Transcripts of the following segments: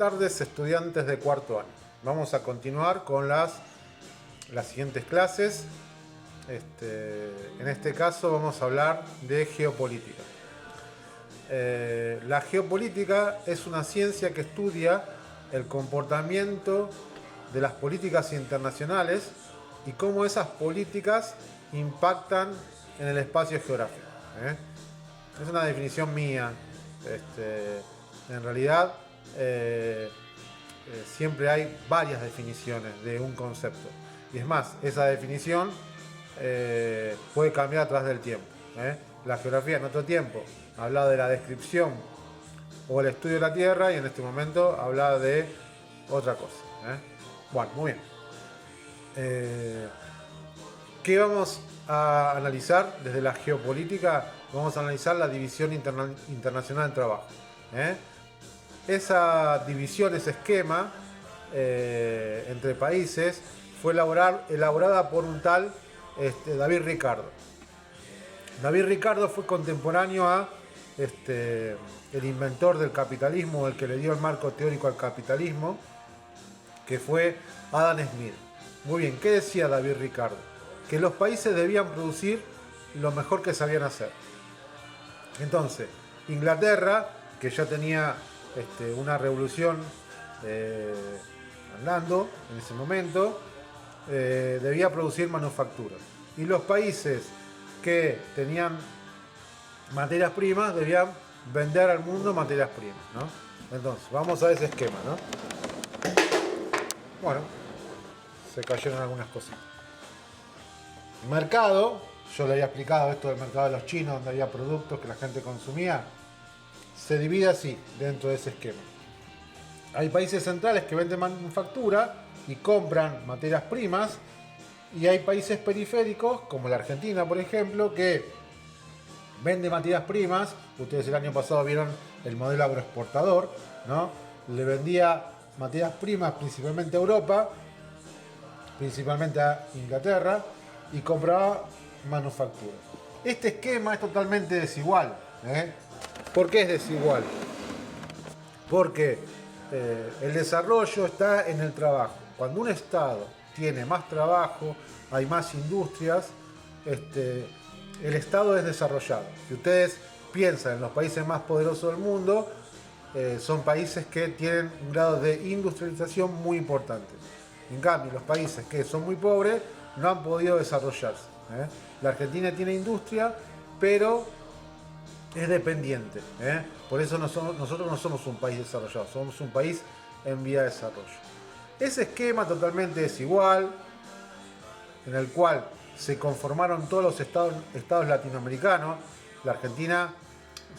tardes, estudiantes de cuarto año. Vamos a continuar con las siguientes clases. En este caso vamos a hablar de geopolítica. La geopolítica es una ciencia que estudia el comportamiento de las políticas internacionales y cómo esas políticas impactan en el espacio geográfico. Es una definición mía. En realidad siempre hay varias definiciones de un concepto. Y es más, esa definición puede cambiar a través del tiempo. La geografía en otro tiempo hablaba de la descripción o el estudio de la Tierra, y en este momento habla de otra cosa. Bueno, muy bien. ¿Qué vamos a analizar desde la geopolítica? Vamos a analizar la división internacional del trabajo. Esa división, ese esquema entre países fue elaborada por un tal David Ricardo. David Ricardo fue contemporáneo a el inventor del capitalismo, el que le dio el marco teórico al capitalismo, que fue Adam Smith. Muy bien, ¿qué decía David Ricardo? Que los países debían producir lo mejor que sabían hacer. Entonces, Inglaterra, que ya tenía una revolución andando en ese momento, debía producir manufacturas. Y los países que tenían materias primas debían vender al mundo materias primas, ¿no? Entonces, vamos a ese esquema, ¿no? Bueno, se cayeron algunas cositas. Mercado, yo le había explicado esto del mercado de los chinos, donde había productos que la gente consumía, se divide así dentro de ese esquema. Hay países centrales que venden manufactura y compran materias primas, y hay países periféricos, como la Argentina, por ejemplo, que vende materias primas. Ustedes el año pasado vieron el modelo agroexportador, ¿no? Le vendía materias primas principalmente a Europa, principalmente a Inglaterra, y compraba manufactura. Este esquema es totalmente desigual. ¿Por qué es desigual? Porque el desarrollo está en el trabajo. Cuando un Estado tiene más trabajo, hay más industrias, el Estado es desarrollado. Si ustedes piensan en los países más poderosos del mundo, son países que tienen un grado de industrialización muy importante. En cambio, los países que son muy pobres no han podido desarrollarse. La Argentina tiene industria, pero es dependiente. Por eso nosotros no somos un país desarrollado, somos un país en vía de desarrollo. Ese esquema totalmente desigual, en el cual se conformaron todos los estados latinoamericanos. La Argentina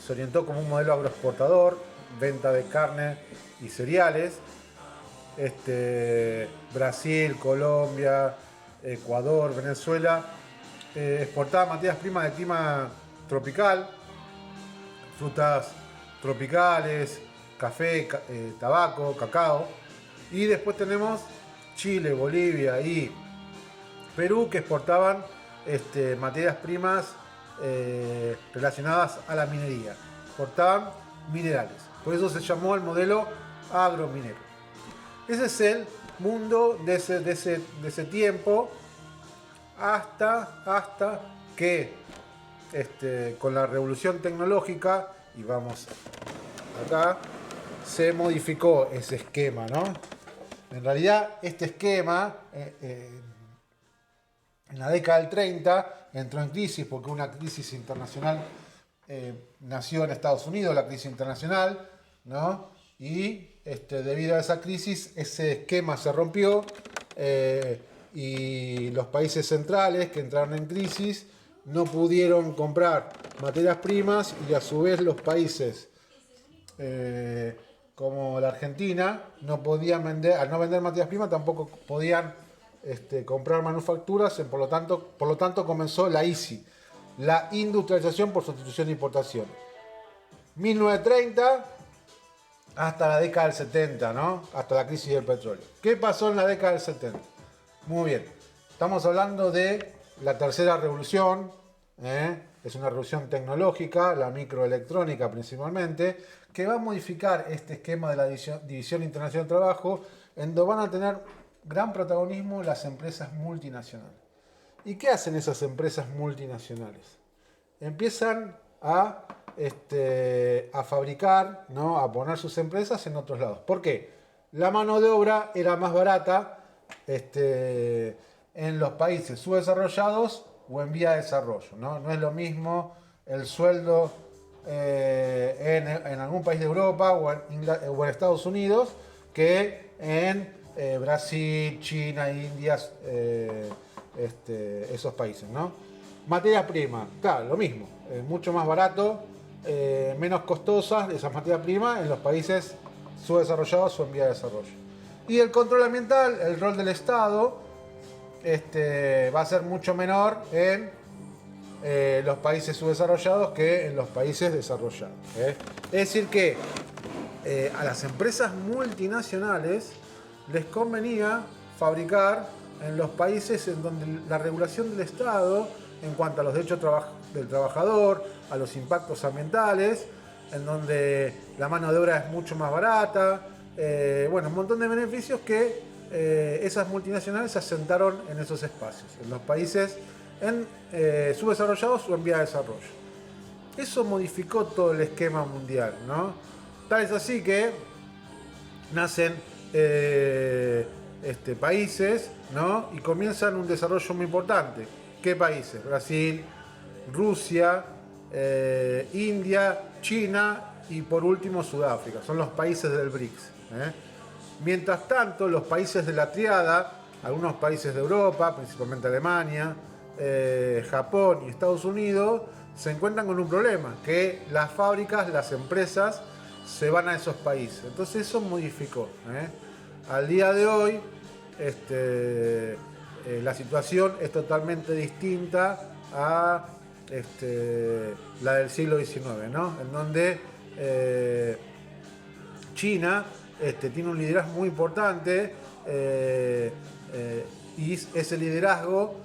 se orientó como un modelo agroexportador, venta de carne y cereales. Brasil, Colombia, Ecuador, Venezuela exportaban materias primas de clima tropical, frutas tropicales, café, tabaco, cacao. Y después tenemos Chile, Bolivia y Perú, que exportaban materias primas relacionadas a la minería. Exportaban minerales. Por eso se llamó el modelo agrominero. Ese es el mundo de ese tiempo, hasta que con la revolución tecnológica, y vamos acá, se modificó ese esquema, ¿no? En realidad, este esquema en la década del 30 entró en crisis porque una crisis internacional nació en Estados Unidos, la crisis internacional, ¿no? Y debido a esa crisis, ese esquema se rompió, y los países centrales que entraron en crisis no pudieron comprar materias primas, y a su vez los países como la Argentina no podían vender, al no vender materias primas tampoco podían comprar manufacturas. Por lo tanto comenzó la ISI, la industrialización por sustitución de importaciones. 1930 hasta la década del 70, ¿no? Hasta la crisis del petróleo. ¿Qué pasó en la década del 70? Muy bien, estamos hablando de la tercera revolución, es una revolución tecnológica, la microelectrónica principalmente, que va a modificar este esquema de la División Internacional del Trabajo, en donde van a tener gran protagonismo las empresas multinacionales. ¿Y qué hacen esas empresas multinacionales? Empiezan a fabricar, ¿no? A poner sus empresas en otros lados. ¿Por qué? La mano de obra era más barata en los países subdesarrollados o en vía de desarrollo, ¿no? No es lo mismo el sueldo en algún país de Europa o en Estados Unidos que en Brasil, China, India, esos países, ¿no? Materia prima, claro, lo mismo, mucho más barato, menos costosas esas materias primas en los países subdesarrollados o en vía de desarrollo. Y el control ambiental, el rol del Estado, va a ser mucho menor en los países subdesarrollados que en los países desarrollados. Es decir que a las empresas multinacionales les convenía fabricar en los países en donde la regulación del Estado en cuanto a los derechos del trabajador, a los impactos ambientales, en donde la mano de obra es mucho más barata, bueno, un montón de beneficios que esas multinacionales se asentaron en esos espacios, en los países subdesarrollados o en vía de desarrollo. Eso modificó todo el esquema mundial, ¿no? Tal es así que nacen países, ¿no? Y comienzan un desarrollo muy importante. ¿Qué países? Brasil, Rusia, India, China y por último Sudáfrica. Son los países del BRICS. Mientras tanto, los países de la triada, algunos países de Europa, principalmente Alemania, Japón y Estados Unidos, se encuentran con un problema, que las fábricas, las empresas, se van a esos países. Entonces eso modificó. Al día de hoy, la situación es totalmente distinta a la del siglo XIX, ¿no? En donde China tiene un liderazgo muy importante y ese liderazgo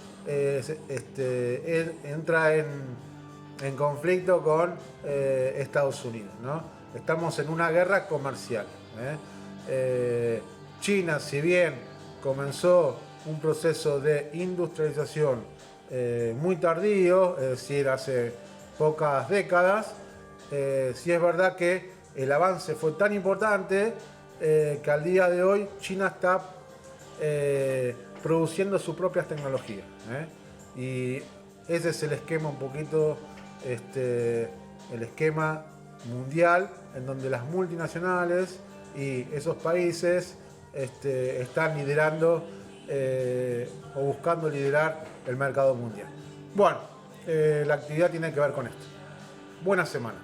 entra en conflicto con Estados Unidos, ¿no? Estamos en una guerra comercial. China, si bien comenzó un proceso de industrialización muy tardío, es decir, hace pocas décadas, sí es verdad que el avance fue tan importante que al día de hoy China está produciendo sus propias tecnologías. Y ese es el esquema un poquito, el esquema mundial en donde las multinacionales y esos países están liderando o buscando liderar el mercado mundial. Bueno, la actividad tiene que ver con esto. Buena semana.